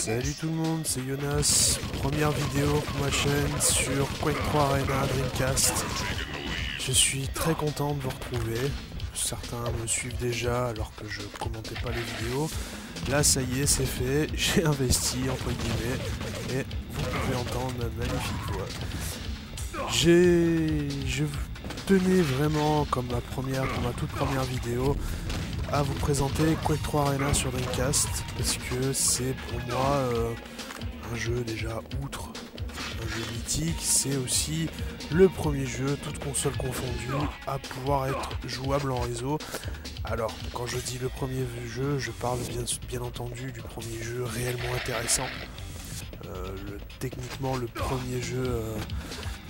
Salut tout le monde, c'est Jonas. Première vidéo pour ma chaîne sur Quake 3 Arena Dreamcast. Je suis très content de vous retrouver. Certains me suivent déjà alors que je commentais pas les vidéos. Là ça y est, c'est fait, j'ai investi entre guillemets et vous pouvez entendre ma magnifique voix. Je tenais vraiment comme ma toute première vidéo à vous présenter Quake 3 Arena sur Dreamcast parce que c'est pour moi un jeu déjà outre un jeu mythique, c'est aussi le premier jeu, toutes consoles confondues, à pouvoir être jouable en réseau. Alors quand je dis le premier jeu, je parle bien entendu du premier jeu réellement intéressant. Techniquement le premier jeu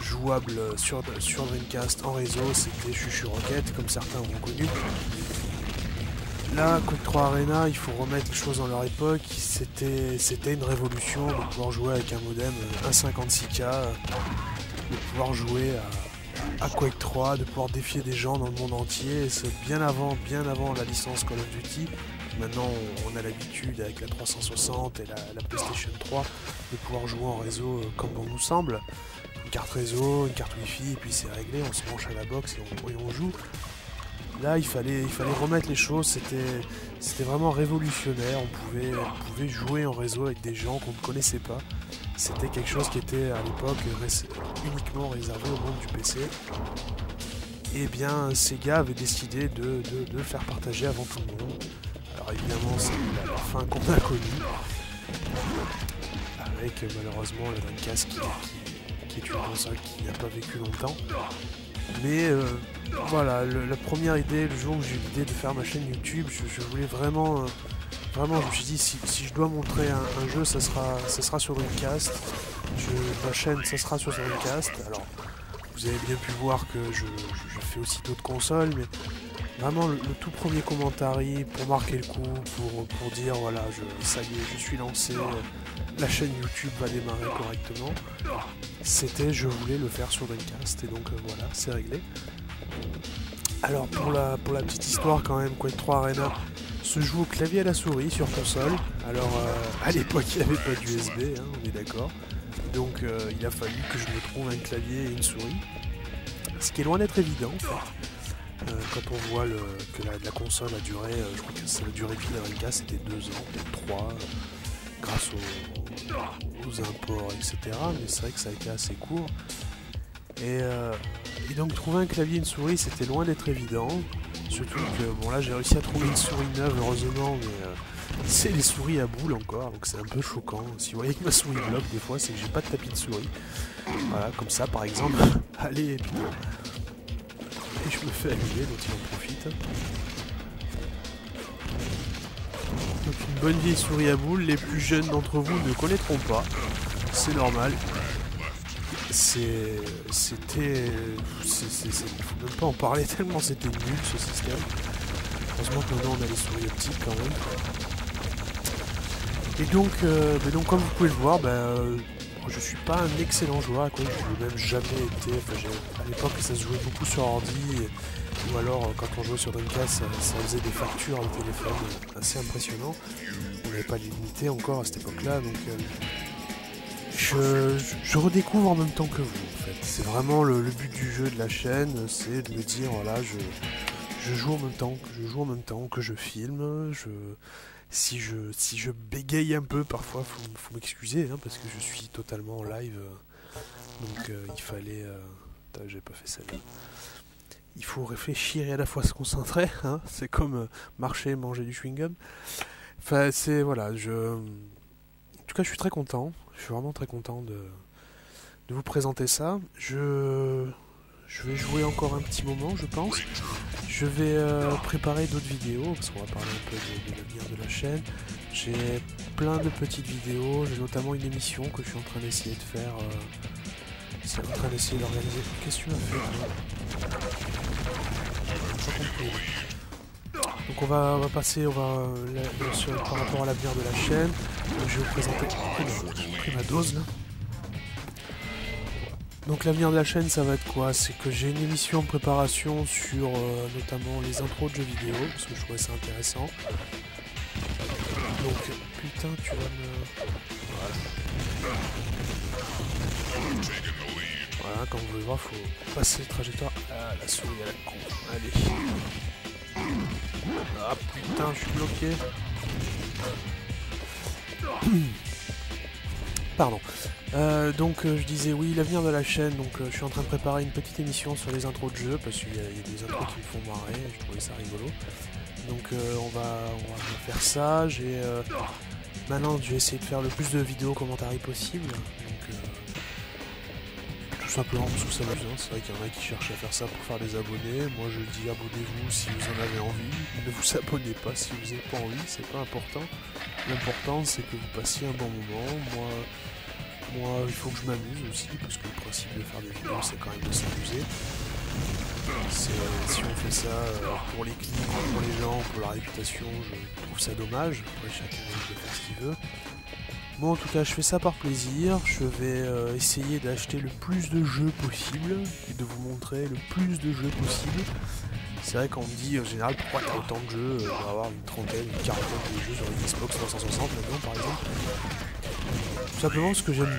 jouable sur Dreamcast en réseau, c'était Chuchu Rocket comme certains ont connu. Là, Quake 3 Arena, il faut remettre les choses dans leur époque, c'était une révolution de pouvoir jouer avec un modem 1.56K, de pouvoir jouer à Quake 3, de pouvoir défier des gens dans le monde entier, c'est bien avant la licence Call of Duty. Maintenant, on a l'habitude avec la 360 et la PlayStation 3 de pouvoir jouer en réseau comme bon nous semble. Une carte réseau, une carte Wi-Fi, et puis c'est réglé, on se branche à la box et on joue. Là, il fallait remettre les choses, c'était vraiment révolutionnaire, on pouvait jouer en réseau avec des gens qu'on ne connaissait pas. C'était quelque chose qui était à l'époque uniquement réservé au monde du PC. Et bien, Sega avait décidé de le faire partager avant tout le monde. Alors évidemment, c'est la fin qu'on a connue, avec malheureusement la Dreamcast qui est une console qui n'a pas vécu longtemps. Mais voilà, la première idée, le jour où j'ai eu l'idée de faire ma chaîne YouTube, je voulais vraiment, je me suis dit si je dois montrer un jeu, ça sera sur Dreamcast. Ma chaîne, ça sera sur Dreamcast. Alors, vous avez bien pu voir que je fais aussi d'autres consoles, mais vraiment le tout premier commentaire pour marquer le coup, pour dire voilà, ça y est, je suis lancé, la chaîne YouTube va démarrer correctement. C'était, je voulais le faire sur Dreamcast, et donc voilà, c'est réglé. Alors pour la petite histoire quand même, Quake 3 Arena se joue au clavier à la souris sur console. Alors à l'époque il n'y avait pas d'USB, hein, on est d'accord. Donc il a fallu que je me trouve un clavier et une souris. Ce qui est loin d'être évident en fait. Quand on voit que la console a duré, je crois que la durée de vie de la Dreamcast c'était 2 ans, peut-être 3, grâce aux imports, etc. Mais c'est vrai que ça a été assez court. Et donc trouver un clavier et une souris c'était loin d'être évident. Surtout que bon là j'ai réussi à trouver une souris neuve heureusement, mais c'est les souris à boules encore, donc c'est un peu choquant. Si vous voyez que ma souris bloque des fois, c'est que j'ai pas de tapis de souris. Voilà, comme ça par exemple. Allez, et puis et je me fais allumer, donc il en profite. Donc une bonne vieille souris à boules, les plus jeunes d'entre vous ne connaîtront pas. C'est normal. C'était... faut même pas en parler tellement c'était nul ce système. Heureusement que maintenant on a les souris optiques quand même. Et donc comme vous pouvez le voir, je suis pas un excellent joueur à quoi je n'ai même jamais été. À l'époque ça se jouait beaucoup sur ordi, ou alors quand on jouait sur Dreamcast ça faisait des factures au téléphone assez impressionnant. On n'avait pas limité encore à cette époque-là, donc je redécouvre en même temps que vous en fait. C'est vraiment le but du jeu, de la chaîne, c'est de me dire voilà, je joue en même temps que je filme. Si je bégaye un peu parfois, faut m'excuser hein, parce que je suis totalement en live. Donc il fallait... j'ai pas fait celle-là. Il faut réfléchir et à la fois se concentrer, hein, c'est comme marcher et manger du chewing-gum. Enfin c'est... voilà, en tout cas je suis très content. Je suis vraiment très content de vous présenter ça. Je vais jouer encore un petit moment, je pense. Je vais préparer d'autres vidéos, parce qu'on va parler un peu de l'avenir de la chaîne. J'ai plein de petites vidéos, j'ai notamment une émission que je suis en train d'essayer de faire. C'est en train d'essayer d'organiser. Qu'est-ce que tu m'as fait là ? J'ai pas compris. Donc on va passer par rapport à l'avenir de la chaîne. Donc, je vais vous présenter. J'ai pris ma dose là. Donc l'avenir de la chaîne ça va être quoi? C'est que j'ai une émission en préparation sur notamment les intros de jeux vidéo, parce que je trouvais ça intéressant. Donc, putain, tu vas me... Voilà. Voilà, comme vous pouvez voir, faut passer le trajectoire. Ah, la souris à la con. Allez. Ah, putain, je suis bloqué. Pardon. Donc je disais oui, l'avenir de la chaîne, donc je suis en train de préparer une petite émission sur les intros de jeux, parce qu'il y a des intros qui me font marrer, je trouvais ça rigolo. Donc on va faire ça, maintenant je vais essayer de faire le plus de vidéos commentaires possible, donc tout simplement parce que ça m'amuse, c'est vrai qu'il y en a qui cherchent à faire ça pour faire des abonnés, moi je dis abonnez-vous si vous en avez envie, ne vous abonnez pas si vous n'avez pas envie, c'est pas important, l'important c'est que vous passiez un bon moment, moi, il faut que je m'amuse aussi, parce que le principe de faire des vidéos, c'est quand même de s'amuser. Si on fait ça pour les clics, pour les gens, pour la réputation, je trouve ça dommage. Après, chacun de faire ce qu'il veut. Moi, en tout cas, je fais ça par plaisir. Je vais essayer d'acheter le plus de jeux possible et de vous montrer le plus de jeux possible. C'est vrai qu'on me dit en général pourquoi t'as autant de jeux, on va avoir une trentaine, une quarantaine de jeux sur une Xbox 360 maintenant par exemple. Tout simplement parce que j'aime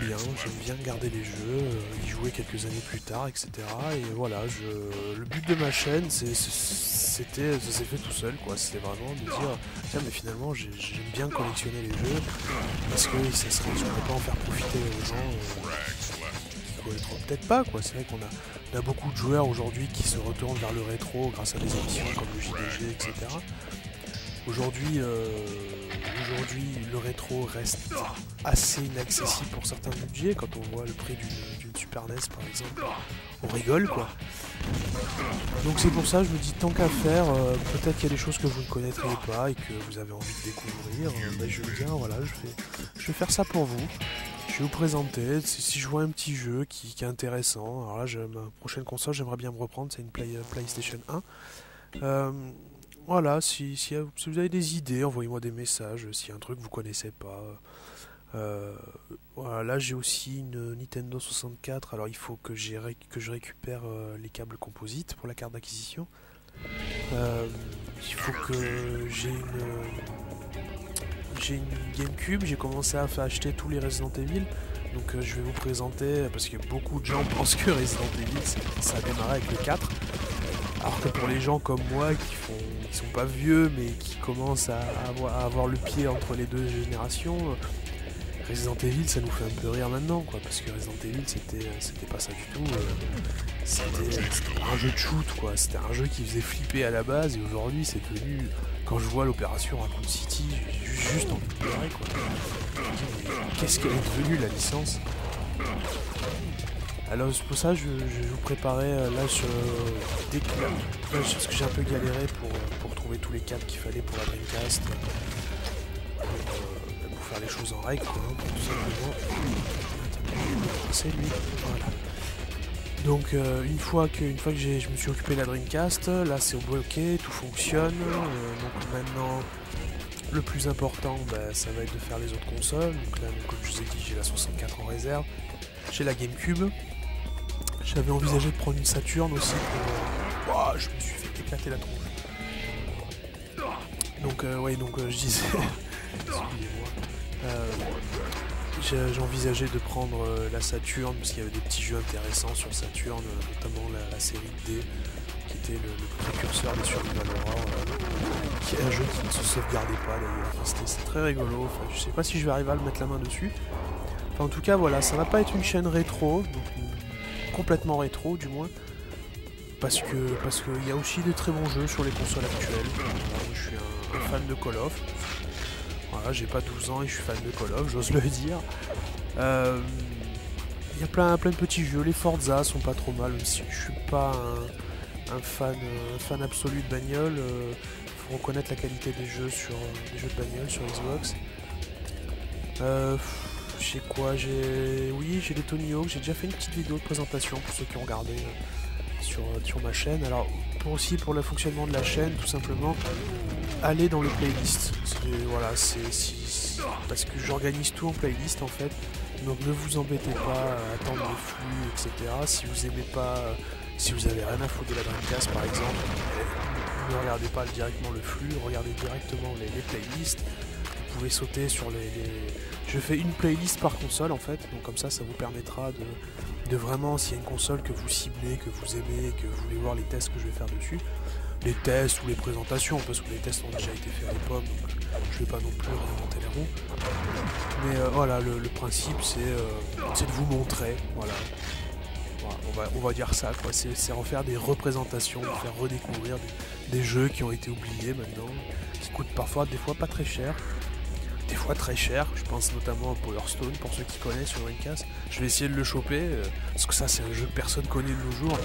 bien garder les jeux, y jouer quelques années plus tard, etc. Et voilà, le but de ma chaîne, ça s'est fait tout seul, quoi. C'était vraiment de dire, tiens, mais finalement, j'aime bien collectionner les jeux, parce que je pourrais pas en faire profiter aux gens qui connaîtront peut-être pas, quoi. C'est vrai qu'on a beaucoup de joueurs aujourd'hui qui se retournent vers le rétro grâce à des émissions comme le JDG, etc. Aujourd'hui, le rétro reste assez inaccessible pour certains budgets. Quand on voit le prix d'une Super NES par exemple, on rigole, quoi. Donc c'est pour ça que je me dis, tant qu'à faire, peut-être qu'il y a des choses que vous ne connaîtriez pas et que vous avez envie de découvrir, ben je vais dire, voilà, je vais faire ça pour vous. Je vais vous présenter, si je vois un petit jeu qui est intéressant. Alors là, ma prochaine console, j'aimerais bien me reprendre, c'est une PlayStation 1. Voilà, si vous avez des idées, envoyez-moi des messages, s'il y a un truc que vous connaissez pas. Voilà, là j'ai aussi une Nintendo 64, alors il faut que je récupère les câbles composites pour la carte d'acquisition. Il faut que j'ai une GameCube, j'ai commencé à acheter tous les Resident Evil. Donc je vais vous présenter, parce que beaucoup de gens pensent que Resident Evil ça a démarré avec le 4. Alors que pour les gens comme moi qui sont pas vieux mais qui commencent à avoir le pied entre les deux générations, Resident Evil ça nous fait un peu rire maintenant, quoi, parce que Resident Evil c'était pas ça du tout, c'était un jeu de shoot, quoi, c'était un jeu qui faisait flipper à la base, et aujourd'hui c'est devenu, quand je vois l'opération Raccoon City, j'ai juste envie de pleurer, quoi. Qu'est-ce qu'elle est devenue la licence? Alors c'est pour ça je vais vous préparer parce que j'ai un peu galéré pour trouver tous les câbles qu'il fallait pour la Dreamcast, pour faire les choses en règle, quoi, hein, tout simplement. C'est lui, voilà. Donc une fois que je me suis occupé de la Dreamcast, là c'est ok, tout fonctionne. Donc maintenant le plus important, ça va être de faire les autres consoles. Donc là, comme je vous ai dit, j'ai la 64 en réserve, j'ai la GameCube. J'avais envisagé de prendre une Saturn aussi pour... Oh, je me suis fait éclater la tronche. Donc je disais... Excusez-moi. J'ai envisagé de prendre la Saturn parce qu'il y avait des petits jeux intéressants sur Saturn, notamment la série D, qui était le précurseur des Survival Horror, qui est un jeu qui ne se sauvegardait pas d'ailleurs. Enfin, c'était très rigolo, enfin, je sais pas si je vais arriver à le mettre la main dessus. Enfin, en tout cas voilà, ça va pas être une chaîne rétro, donc complètement rétro du moins, parce que il y a aussi de très bons jeux sur les consoles actuelles. Je suis un fan de Call of. Voilà, j'ai pas 12 ans et je suis fan de Call of, j'ose le dire. Il y a plein de petits jeux, les Forza sont pas trop mal, même si je suis pas un fan absolu de bagnole. Faut reconnaître la qualité des jeux de bagnole sur Xbox. J'ai quoi? J'ai les Tony Hawk, j'ai déjà fait une petite vidéo de présentation pour ceux qui ont regardé sur ma chaîne. Alors pour le fonctionnement de la chaîne, tout simplement, allez dans les playlists. Voilà, parce que j'organise tout en playlist en fait. Donc ne vous embêtez pas à attendre les flux, etc. Si vous aimez pas, si vous avez rien à foutre de la Dreamcast par exemple, ne regardez pas directement le flux, regardez directement les playlists. pouvez sauter sur Je fais une playlist par console en fait, donc comme ça vous permettra de vraiment, s'il y a une console que vous ciblez, que vous aimez, que vous voulez voir les tests que je vais faire dessus, les tests ou les présentations, parce que les tests ont déjà été faits à l'époque, donc je vais pas non plus réinventer les roues. Mais voilà, le principe c'est de vous montrer, voilà. On va dire ça, quoi. C'est refaire des représentations, faire redécouvrir des jeux qui ont été oubliés maintenant, qui coûtent parfois, des fois pas très cher, des fois très cher. Je pense notamment à Power Stone, pour ceux qui connaissent sur Dreamcast. Je vais essayer de le choper, parce que ça c'est un jeu que personne connaît de nos jours,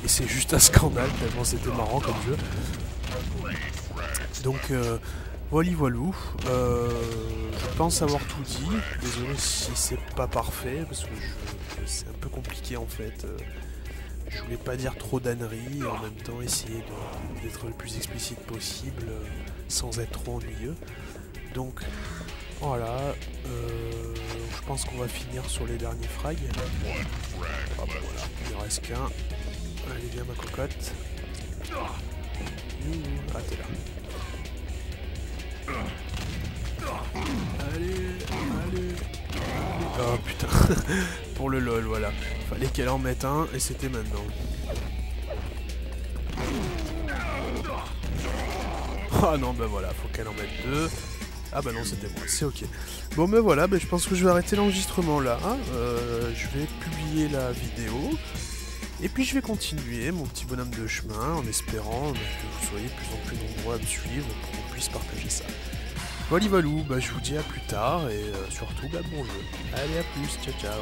et c'est juste un scandale, tellement c'était marrant comme jeu. Donc voilou, je pense avoir tout dit. Désolé si c'est pas parfait, parce que c'est un peu compliqué en fait. Je voulais pas dire trop d'âneries et en même temps essayer d'être le plus explicite possible sans être trop ennuyeux. Donc voilà, je pense qu'on va finir sur les derniers frags. Ah bah voilà, il en reste qu'un. Allez, viens ma cocotte. Ah, t'es là. Allez. Oh putain, pour le lol, voilà. Fallait qu'elle en mette un et c'était maintenant. Ah non, bah voilà, faut qu'elle en mette deux. Ah bah non, c'était moi, c'est ok. Bon bah voilà, je pense que je vais arrêter l'enregistrement là. Je vais publier la vidéo. Et puis je vais continuer mon petit bonhomme de chemin en espérant que vous soyez de plus en plus nombreux à me suivre pour qu'on puisse partager ça. Voilà, je vous dis à plus tard et surtout bon jeu. Allez, à plus, ciao ciao.